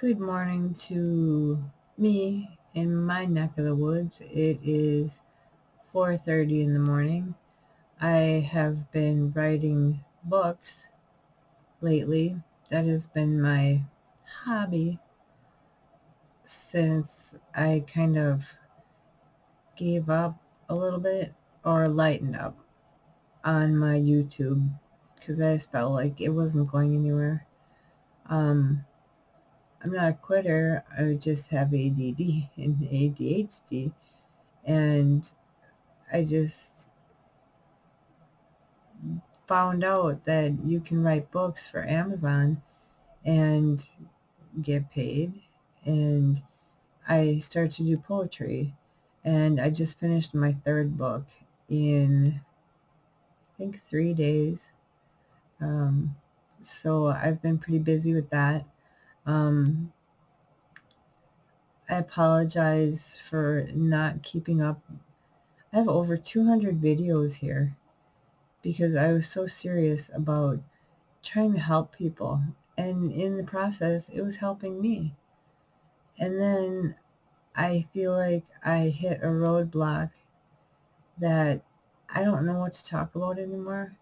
Good morning to me in my neck of the woods. It is 4:30 in the morning. I have been writing books lately. That has been my hobby since I kind of gave up a little bit or lightened up on my YouTube because I just felt like it wasn't going anywhere. I'm not a quitter. I just have ADD and ADHD. And I just found out that you can write books for Amazon and get paid. And I started to do poetry. And I just finished my third book in, I think, 3 days. Um, so I've been pretty busy with that. Um, I apologize for not keeping up. I have over 200 videos here because I was so serious about trying to help people. And in the process, it was helping me. And then I feel like I hit a roadblock that I don't know what to talk about anymore.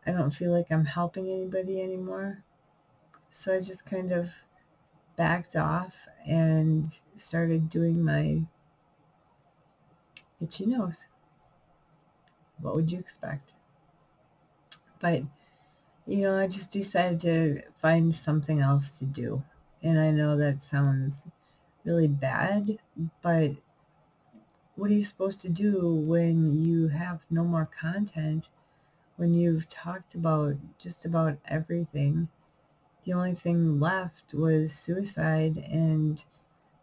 I don't feel like I'm helping anybody anymore. So I just kind of backed off and started doing my itchy nose. What would you expect? But, I just decided to find something else to do. And I know that sounds really bad, but what are you supposed to do when you have no more content, when you've talked about just about everything? The only thing left was suicide, and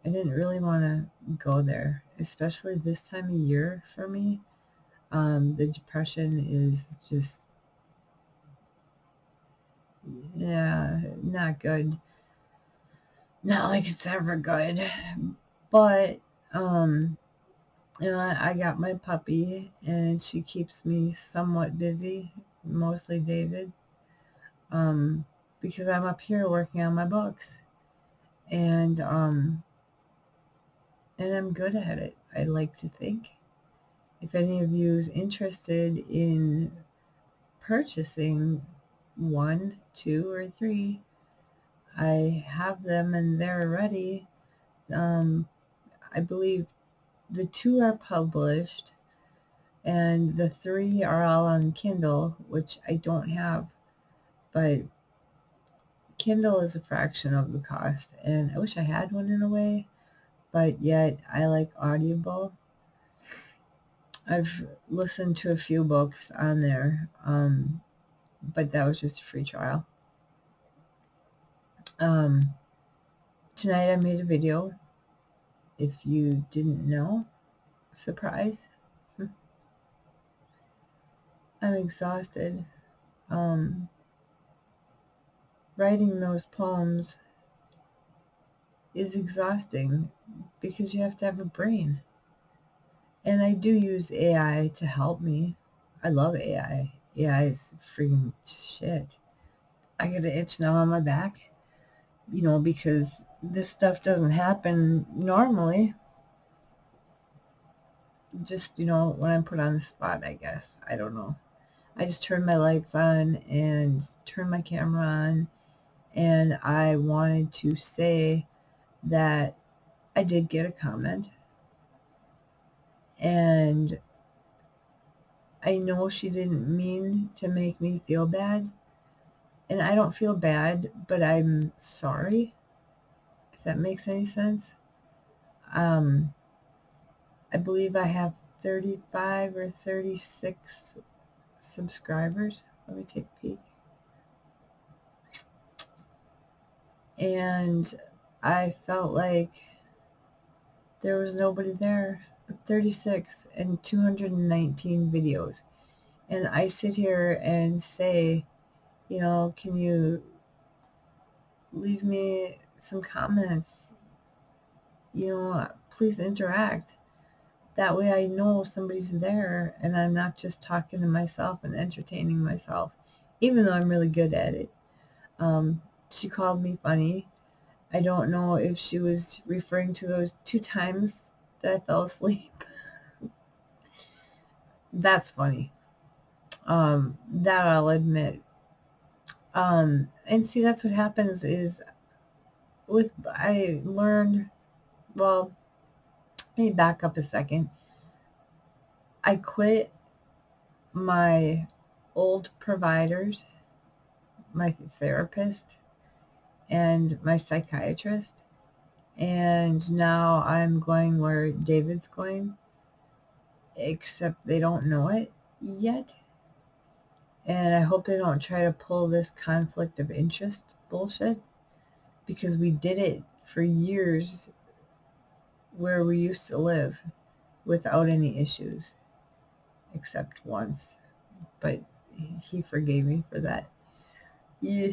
I didn't really want to go there, especially this time of year for me. The depression is just, yeah, not good. Not like it's ever good. But, I got my puppy, and she keeps me somewhat busy, mostly David, um, because I'm up here working on my books, and I'm good at it. I like to think. If any of you is interested in purchasing one, two, or three, I have them and they're ready. Um, I believe the two are published and the three are all on Kindle, which I don't have, but Kindle is a fraction of the cost, and I wish I had one in a way, but yet I like Audible. I've listened to a few books on there, but that was just a free trial. Tonight I made a video. If you didn't know, surprise. I'm exhausted. Um, Writing those poems is exhausting because you have to have a brain. And I do use AI to help me. I love AI. AI is freaking shit. I get an itch now on my back, because this stuff doesn't happen normally. Just, when I'm put on the spot, I guess. I don't know. I just turned my lights on and turned my camera on, and I wanted to say that I did get a comment, and I know she didn't mean to make me feel bad, and I don't feel bad, but I'm sorry, if that makes any sense. I believe I have 35 or 36 subscribers. Let me take a peek. And I felt like there was nobody there but 36 and 219 videos. And I sit here and say, can you leave me some comments? Please interact. That way I know somebody's there and I'm not just talking to myself and entertaining myself, even though I'm really good at it. She called me funny. I don't know if she was referring to those 2 times that I fell asleep. That's funny. That I'll admit. And see, that's what happens is I learned, well, let me back up a second. I quit my old providers, my therapist, and my psychiatrist. And now I'm going where David's going, except they don't know it yet. And I hope they don't try to pull this conflict of interest bullshit, because we did it for years where we used to live without any issues, except once. But he forgave me for that. Yeah.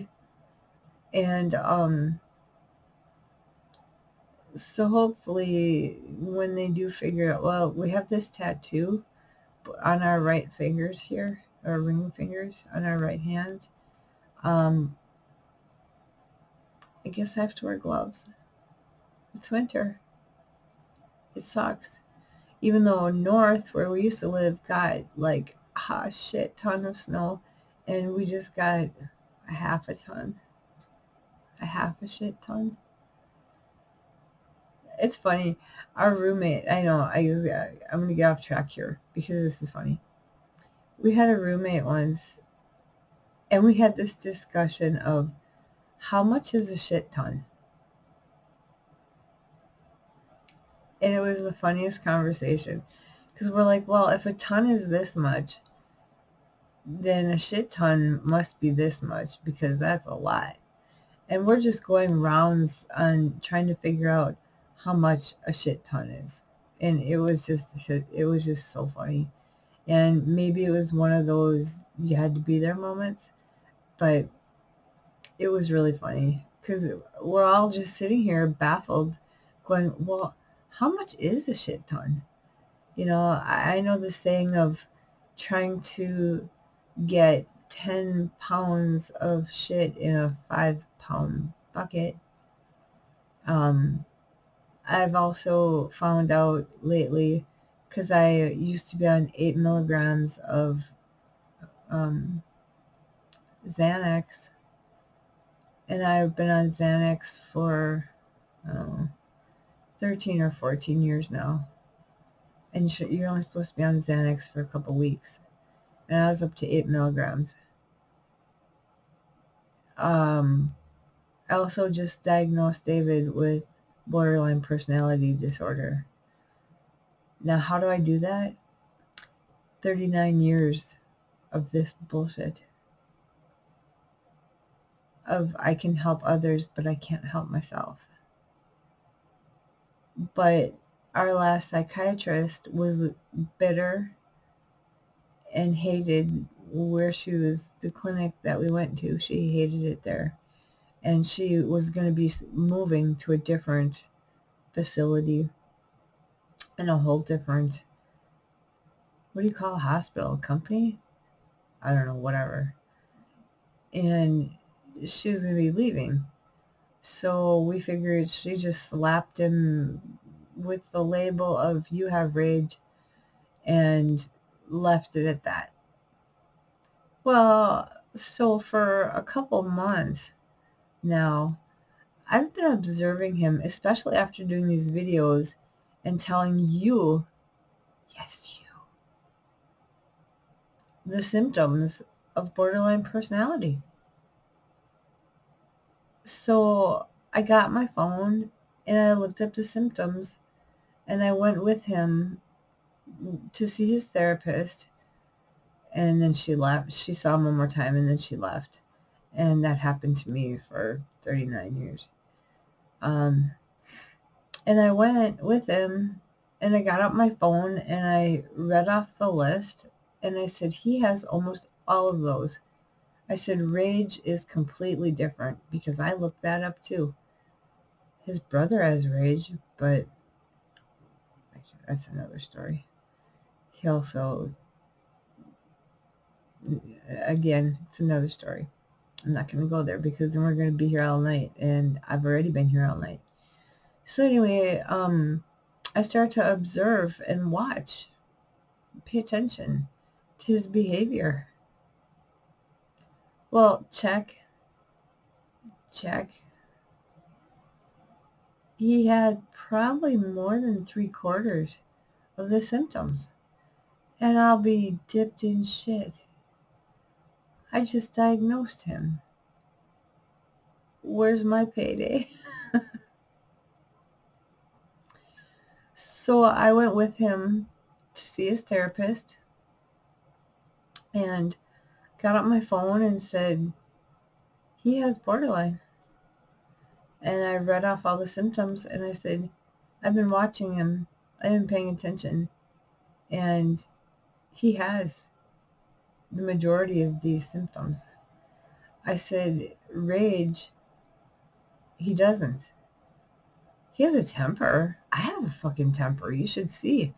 And so hopefully when they do figure out, well, we have this tattoo on our right fingers here, our ring fingers on our right hands. I guess I have to wear gloves. It's winter. It sucks. Even though north, where we used to live, got like a shit ton of snow, and we just got a half a shit ton. It's funny. Our roommate, I know, I'm going to get off track here because this is funny. We had a roommate once, and we had this discussion of how much is a shit ton? And it was the funniest conversation because we're like, well, if a ton is this much, then a shit ton must be this much because that's a lot. And we're just going rounds on trying to figure out how much a shit ton is. And it was just so funny. And maybe it was one of those you had to be there moments, but it was really funny because we're all just sitting here baffled going, well, how much is a shit ton? You know, I know the saying of trying to get 10 pounds of shit in a 5-pound bucket. I've also found out lately, because I used to be on 8 milligrams of Xanax, and I've been on Xanax for 13 or 14 years now. And you're only supposed to be on Xanax for a couple weeks. And I was up to 8 milligrams. I also just diagnosed David with borderline personality disorder. Now, how do I do that? 39 years of this bullshit. Of I can help others, but I can't help myself. But our last psychiatrist was bitter and hated where she was, the clinic that we went to. She hated it there. And she was going to be moving to a different facility and a whole different, what do you call a hospital? Company? I don't know, whatever. And she was going to be leaving. So we figured she just slapped him with the label of you have rage and left it at that. Well, so for a couple months now, I've been observing him, especially after doing these videos and telling you, yes, you, the symptoms of borderline personality. So I got my phone and I looked up the symptoms and I went with him to see his therapist. And then she left. She saw him one more time and then she left. And that happened to me for 39 years. And I went with him and I got out my phone and I read off the list and I said, he has almost all of those. I said, rage is completely different because I looked that up too. His brother has rage, but that's another story. He also, again, it's another story. I'm not going to go there because then we're going to be here all night, and I've already been here all night. So anyway, I start to observe and watch, pay attention to his behavior. Well, check. He had probably more than 3/4 of the symptoms. And I'll be dipped in shit. I just diagnosed him. Where's my payday? So I went with him to see his therapist and got up my phone and said, he has borderline. And I read off all the symptoms and I said, I've been watching him. I've been paying attention. And he has the majority of these symptoms. I said, rage, he doesn't. He has a temper. I have a fucking temper. You should see.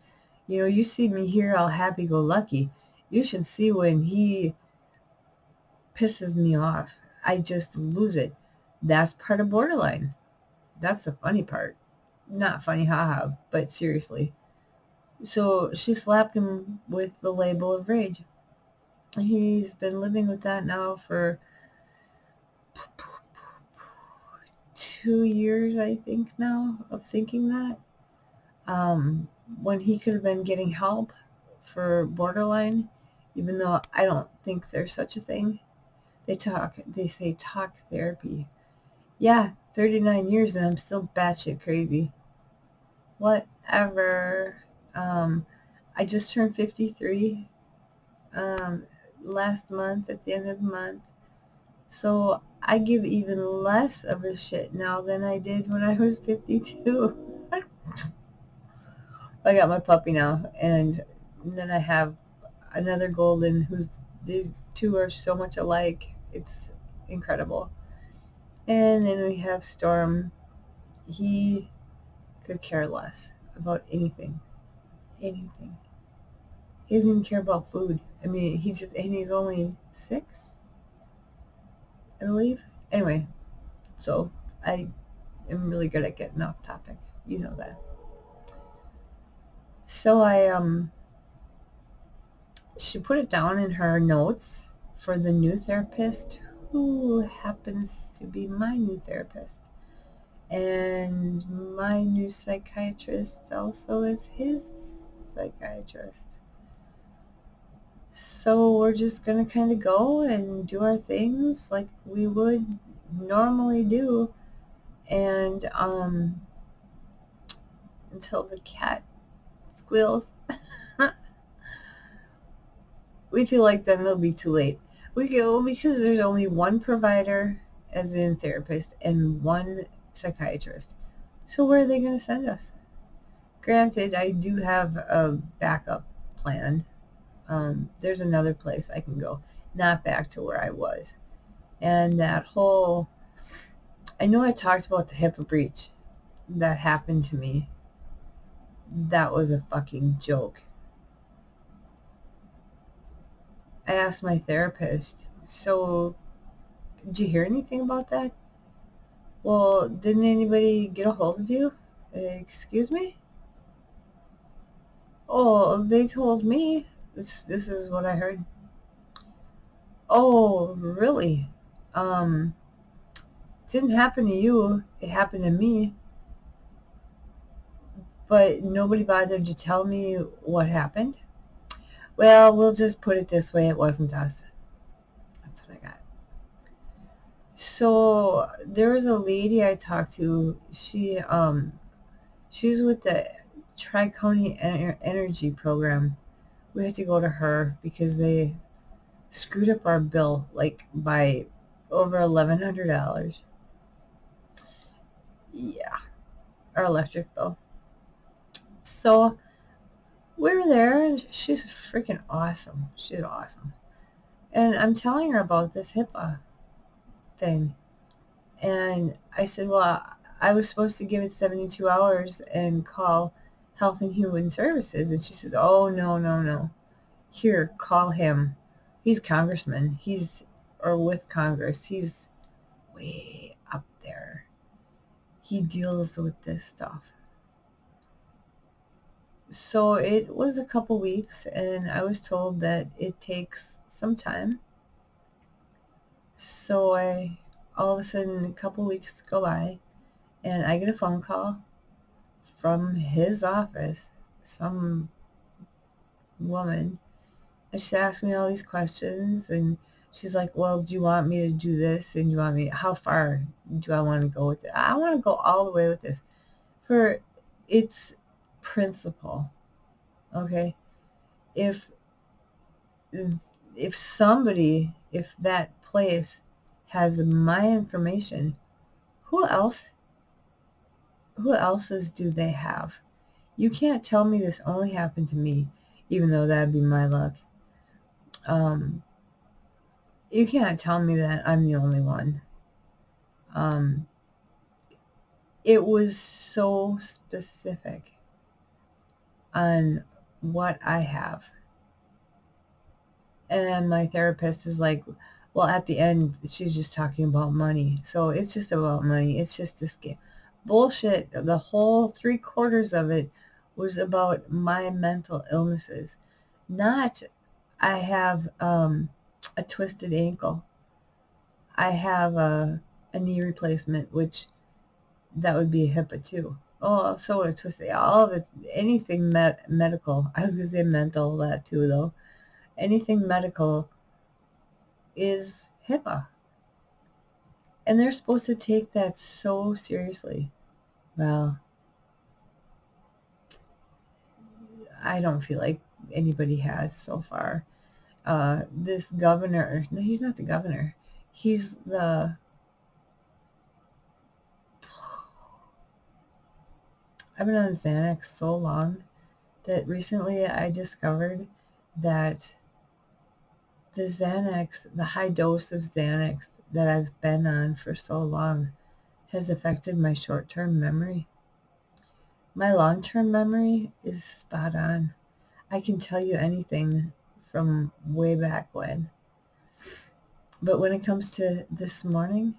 You see me here all happy-go-lucky. You should see when he pisses me off. I just lose it. That's part of borderline. That's the funny part. Not funny, haha, but seriously. So she slapped him with the label of rage. He's been living with that now for 2 years, I think now, of thinking that. When he could have been getting help for borderline, even though I don't think there's such a thing. They say talk therapy. Yeah, 39 years and I'm still batshit crazy. Whatever. I just turned 53 last month, at the end of the month. So I give even less of a shit now than I did when I was 52. I got my puppy now, and then I have another golden these two are so much alike. It's incredible. And then we have Storm. He could care less about anything. Anything. He doesn't even care about food. I mean, he's only 6, I believe. Anyway, so I am really good at getting off topic. You know that. So she put it down in her notes for the new therapist, who happens to be my new therapist. And my new psychiatrist also is his psychiatrist. So we're just going to kind of go and do our things like we would normally do. And until the cat squeals. We feel like then it'll be too late. We go because there's only one provider, as in therapist, and one psychiatrist. So where are they going to send us? Granted, I do have a backup plan. There's another place I can go, not back to where I was. And that whole, I know I talked about the HIPAA breach that happened to me. That was a fucking joke. I asked my therapist, so did you hear anything about that? Well, didn't anybody get a hold of you? Excuse me? Oh, they told me. This is what I heard. Oh, really? It didn't happen to you. It happened to me. But nobody bothered to tell me what happened? Well, we'll just put it this way. It wasn't us. That's what I got. So there was a lady I talked to. She's with the Tri-County Energy Program. We had to go to her because they screwed up our bill like by over $1,100. Yeah, our electric bill. So we were there, and she's freaking awesome. She's awesome. And I'm telling her about this HIPAA thing. And I said, well, I was supposed to give it 72 hours and call Health and Human Services. And she says, oh, no. Here, call him. He's congressman. He's or with Congress. He's way up there. He deals with this stuff. So it was a couple weeks, and I was told that it takes some time. So all of a sudden, a couple weeks go by, and I get a phone call from his office, some woman, and she's asking me all these questions, and she's like, well, do you want me to do this, and how far do I want to go with it? I want to go all the way with this for its principle. Okay, if if that place has my information, who else's do they have? You can't tell me this only happened to me, even though that'd be my luck. You can't tell me that I'm the only one. It was so specific on what I have. And my therapist is like, well, at the end, she's just talking about money. So it's just about money. It's just this game. Bullshit. The whole 3/4 of it was about my mental illnesses. Not, I have a twisted ankle. I have a knee replacement, which that would be a HIPAA too. Oh, so a twisted, all of it, anything medical. I was going to say mental, that too, though. Anything medical is HIPAA. And they're supposed to take that so seriously. Well, I don't feel like anybody has so far. This governor, no, he's not the governor. He's the, I've been on Xanax so long that recently I discovered that the Xanax, the high dose of Xanax that I've been on for so long has affected my short-term memory. My long-term memory is spot on. I can tell you anything from way back when. But when it comes to this morning,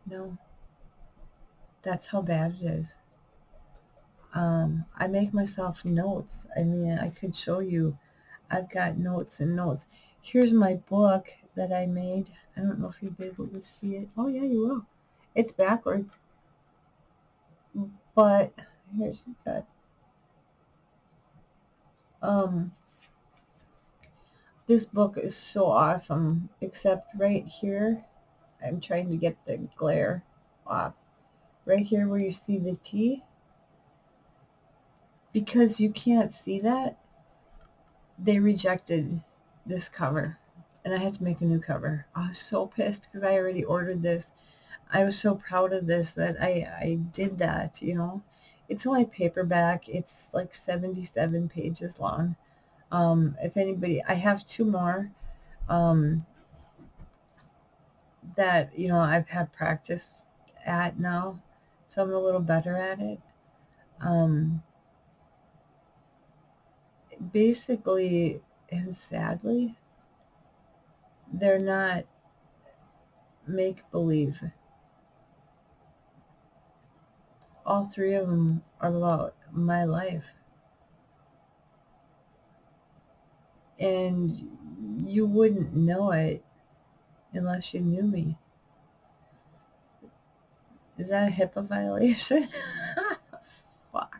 no, that's how bad it is. I make myself notes. I mean, I could show you. I've got notes and notes. Here's my book that I made. I don't know if you'll be able to see it. Oh, yeah, you will. It's backwards. But here's that. This book is so awesome, except right here, I'm trying to get the glare off. Right here where you see the T, because you can't see that, they rejected this cover, and I had to make a new cover. I was so pissed because I already ordered this. I was so proud of this that I did that, you know. It's only paperback. It's like 77 pages long. If anybody, I have 2 more that, you know, I've had practice at now, so I'm a little better at it. Basically, and sadly, they're not make-believe. All 3 of them are about my life. And you wouldn't know it unless you knew me. Is that a HIPAA violation? Fuck.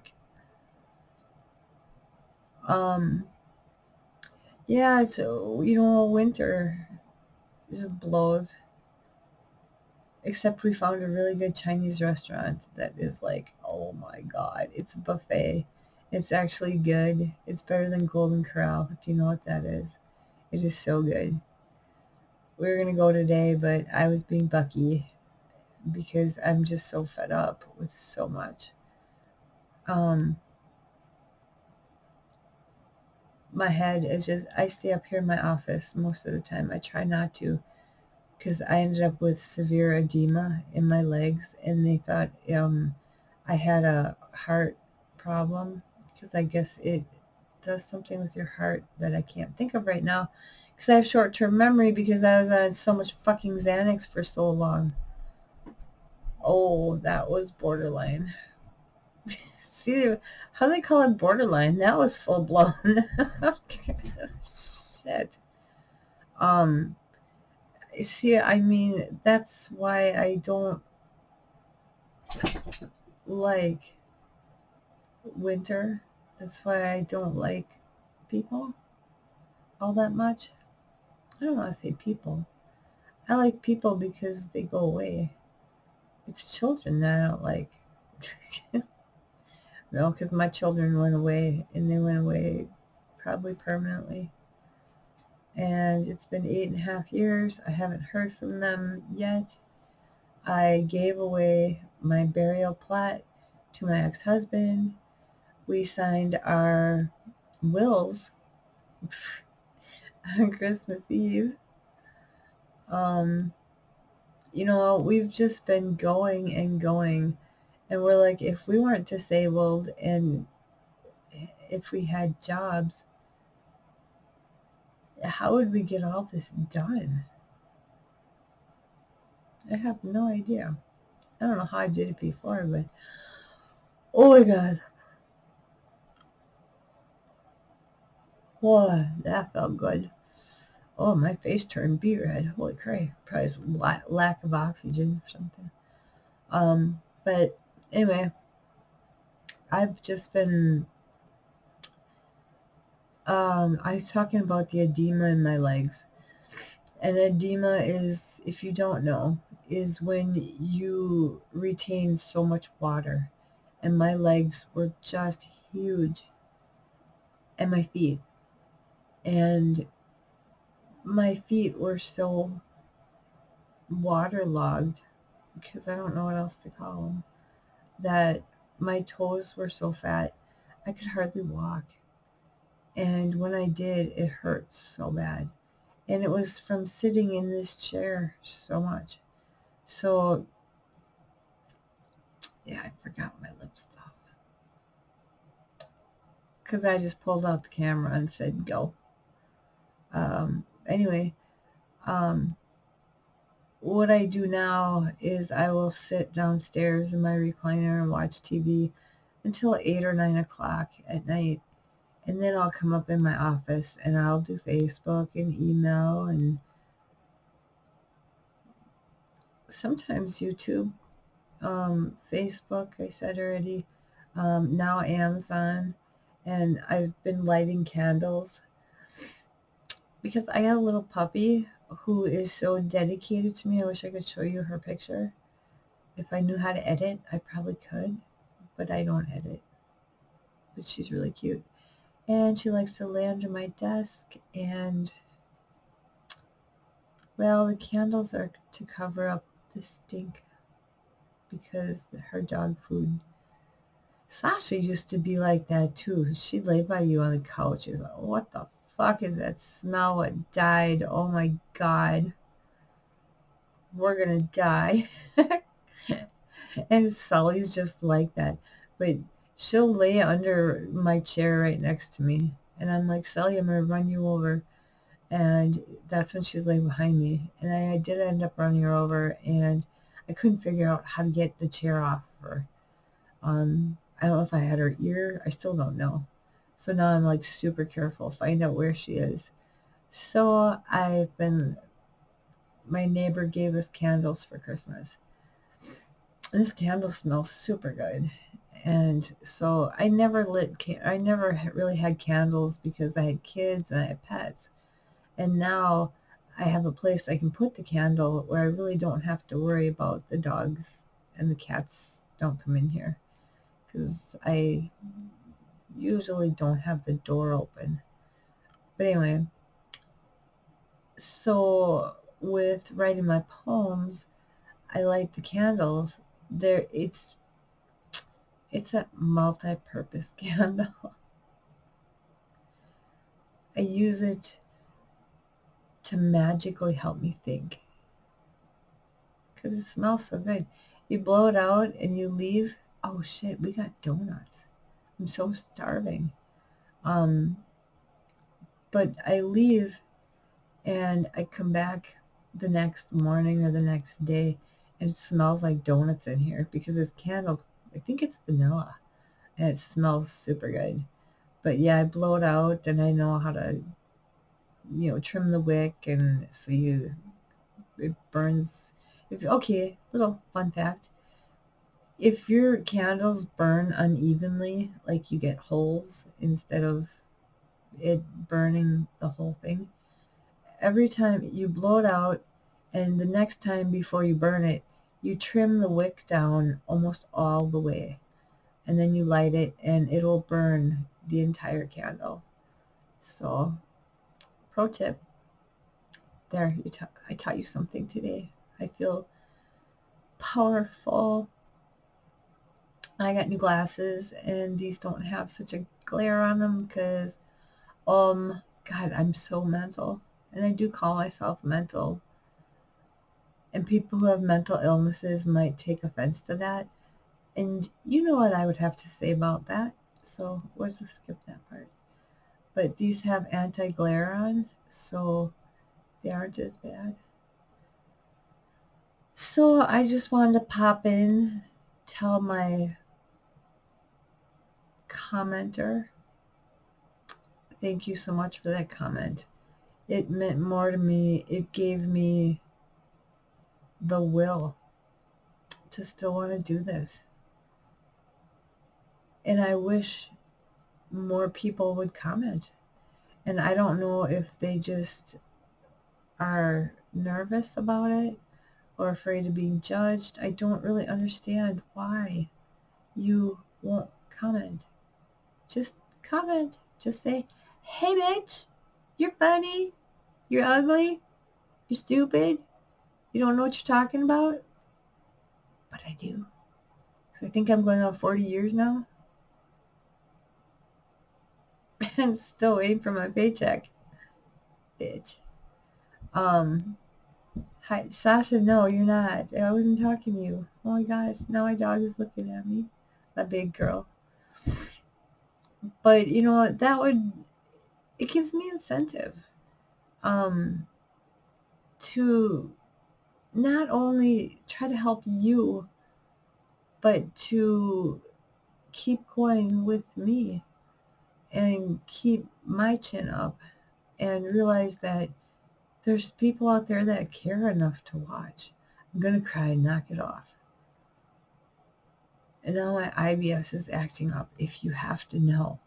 Yeah, so, you know, winter just blows. Except we found a really good Chinese restaurant that is like, oh my God, it's a buffet. It's actually good. It's better than Golden Corral, if you know what that is. It is so good. We were going to go today, but I was being Bucky because I'm just so fed up with so much. My head is just, I stay up here in my office most of the time. I try not to, because I ended up with severe edema in my legs, and they thought I had a heart problem, because I guess it does something with your heart that I can't think of right now, because I have short-term memory because I was on so much fucking Xanax for so long. Oh, that was borderline. See, how they call it borderline? That was full blown. Shit. See, I mean, that's why I don't like winter. That's why I don't like people all that much. I don't want to say people. I like people because they go away. It's children that I don't like. No, because my children went away, and they went away probably permanently. And it's been 8.5 years. I haven't heard from them yet. I gave away my burial plot to my ex-husband. We signed our wills on Christmas Eve. We've just been going and going. And we're like, if we weren't disabled and if we had jobs, how would we get all this done? I have no idea. I don't know how I did it before, but oh my God. Whoa, that felt good. Oh, my face turned beet red. Holy crap. Probably lack of oxygen or something. But anyway, I've just been, I was talking about the edema in my legs. And edema is, if you don't know, is when you retain so much water. And my legs were just huge. And my feet. And my feet were so waterlogged, because I don't know what else to call them, that my toes were so fat I could hardly walk. And when I did, it hurt so bad. And it was from sitting in this chair so much. So, yeah, I forgot my lip stuff. Because I just pulled out the camera and said, go. Anyway, what I do now is I will sit downstairs in my recliner and watch TV until 8 or 9 o'clock at night. And then I'll come up in my office and I'll do Facebook and email and sometimes YouTube, Facebook, I said already, now Amazon, and I've been lighting candles because I got a little puppy who is so dedicated to me. I wish I could show you her picture. If I knew how to edit, I probably could, but I don't edit. But she's really cute. And she likes to lay under my desk, and, well, the candles are to cover up the stink because her dog food. Sasha used to be like that too. She'd lay by you on the couch. She's like, what the fuck is that smell? What died? Oh my God. We're going to die. And Sully's just like that. But she'll lay under my chair right next to me. And I'm like, Sully, I'm going to run you over. And that's when she's laying behind me. And I did end up running her over. And I couldn't figure out how to get the chair off her. I don't know if I had her ear. I still don't know. So now I'm like super careful, find out where she is. So my neighbor gave us candles for Christmas. And this candle smells super good. And so I never really had candles because I had kids and I had pets. And now I have a place I can put the candle where I really don't have to worry about the dogs and the cats don't come in here. Because I usually don't have the door open. But anyway, so with writing my poems, I light the candles. It's a multi-purpose candle. I use it to magically help me think because it smells so good. You blow it out and you leave. Oh shit, we got donuts. I'm so starving. But I leave And I come back the next morning or the next day, and it smells like donuts in here because this candle, I think it's vanilla, and it smells super good. But yeah, I blow it out, and I know how to, trim the wick, and so it burns. Okay, little fun fact. If your candles burn unevenly, like you get holes instead of it burning the whole thing, every time you blow it out, and the next time before you burn it, you trim the wick down almost all the way, and then you light it, and it'll burn the entire candle. So, pro tip. There, I taught you something today. I feel powerful. I got new glasses, and these don't have such a glare on them because, God, I'm so mental. And I do call myself mental. And people who have mental illnesses might take offense to that. And you know what I would have to say about that. So we'll just skip that part. But these have anti-glare on, so they aren't as bad. So I just wanted to pop in, tell my commenter, thank you so much for that comment. It meant more to me. It gave me the will to still want to do this. And I wish more people would comment. And I don't know if they just are nervous about it or afraid of being judged. I don't really understand why you won't comment. Just comment. Just say, hey bitch, you're funny, you're ugly, you're stupid, you don't know what you're talking about. But I do. So I think I'm going on 40 years now. I'm still waiting for my paycheck. Bitch. Hi, Sasha, no, you're not. I wasn't talking to you. Oh my gosh, now my dog is looking at me. That big girl. But you know what, it gives me incentive to not only try to help you, but to keep going with me and keep my chin up and realize that there's people out there that care enough to watch. I'm going to cry, knock it off. And now my IBS is acting up, if you have to know.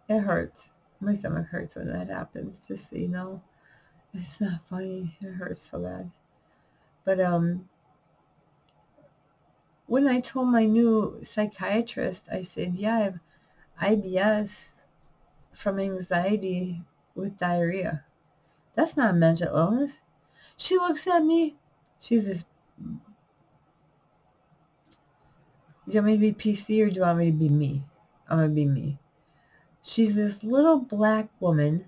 It hurts. My stomach hurts when that happens, just so you know. It's not funny. It hurts so bad. But when I told my new psychiatrist, I said, yeah, I have IBS from anxiety with diarrhea. That's not a mental illness. She looks at me. She's this, do you want me to be PC or do you want me to be me? I'm going to be me. She's this little black woman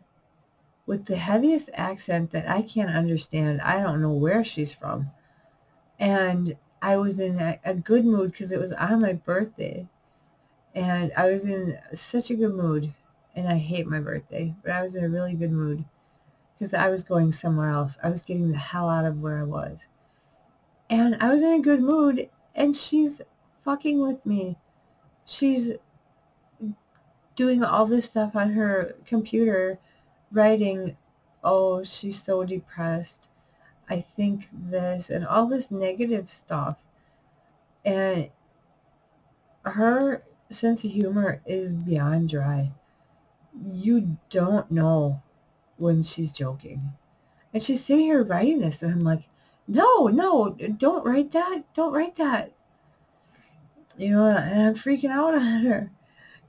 with the heaviest accent that I can't understand. I don't know where she's from. And I was in a good mood because it was on my birthday. And I was in such a good mood. And I hate my birthday, but I was in a really good mood because I was going somewhere else. I was getting the hell out of where I was. And I was in a good mood, and she's fucking with me. She's doing all this stuff on her computer, writing, oh, she's so depressed. I think this, and all this negative stuff. And her sense of humor is beyond dry. You don't know when she's joking. And she's sitting here writing this, and I'm like, no, don't write that. Don't write that. You know, and I'm freaking out on her.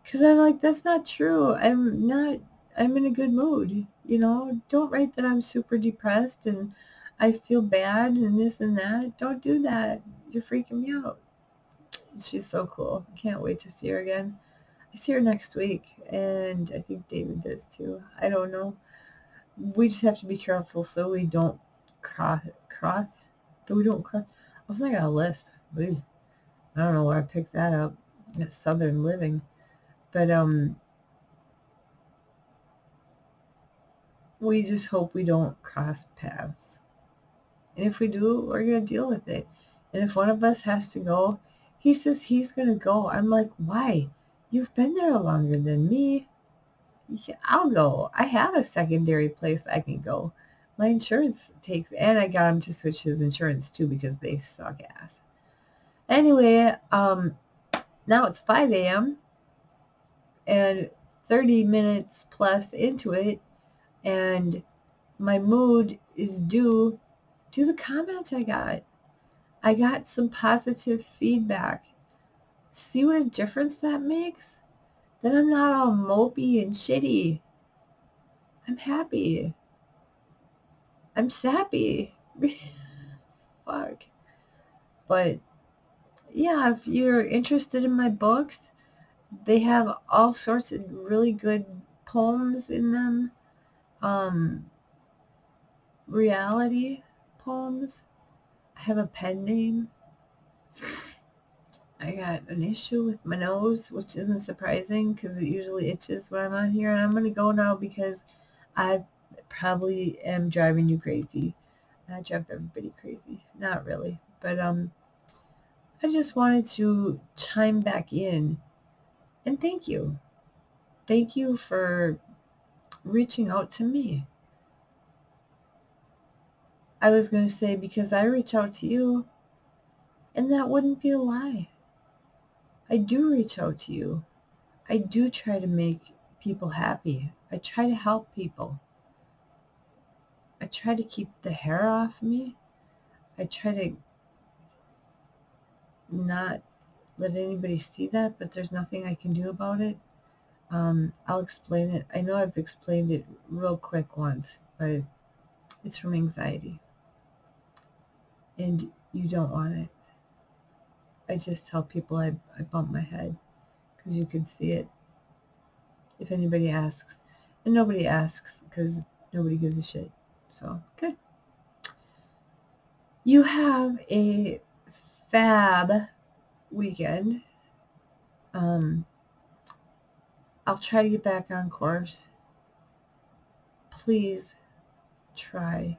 Because I'm like, that's not true. I'm in a good mood. You know, don't write that I'm super depressed and I feel bad and this and that. Don't do that. You're freaking me out. She's so cool. I can't wait to see her again. I see her next week, and I think David does too. I don't know. We just have to be careful so we don't cross. So we don't cross. I was like a lisp. I don't know where I picked that up. It's Southern living. But We just hope we don't cross paths. And if we do, we're going to deal with it. And if one of us has to go, he says he's going to go. I'm like, why? You've been there longer than me. Yeah, I'll go. I have a secondary place I can go. My insurance takes, and I got him to switch his insurance too because they suck ass. Anyway, now it's 5 a.m. and 30 minutes plus into it, and my mood is due to the comment I got. I got some positive feedback. See what a difference that makes? Then I'm not all mopey and shitty. I'm happy. I'm sappy. Fuck. But yeah, if you're interested in my books, they have all sorts of really good poems in them. Reality poems. I have a pen name. I got an issue with my nose, which isn't surprising because it usually itches when I'm on here. And I'm going to go now because I probably am driving you crazy. I drive everybody crazy. Not really. But I just wanted to chime back in and thank you. Thank you for reaching out to me. I was going to say because I reach out to you, and that wouldn't be a lie. I do reach out to you. I do try to make people happy. I try to help people. I try to keep the hair off me. I try to not let anybody see that, but there's nothing I can do about it. I'll explain it. I know I've explained it real quick once, but it's from anxiety. And you don't want it. I just tell people I bump my head because you can see it if anybody asks. And nobody asks because nobody gives a shit. So, good. You have a fab weekend. I'll try to get back on course. Please try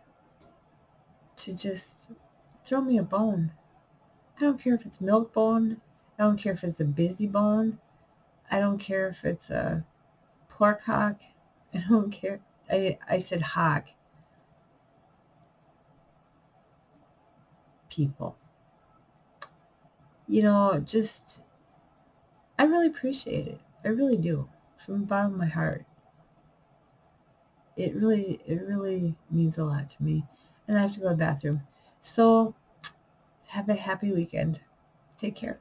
to just throw me a bone. I don't care if it's milk bone. I don't care if it's a busy bone. I don't care if it's a pork hock. I don't care. I said hock. People. Just, I really appreciate it. I really do. From the bottom of my heart. It really means a lot to me. And I have to go to the bathroom. So, have a happy weekend. Take care.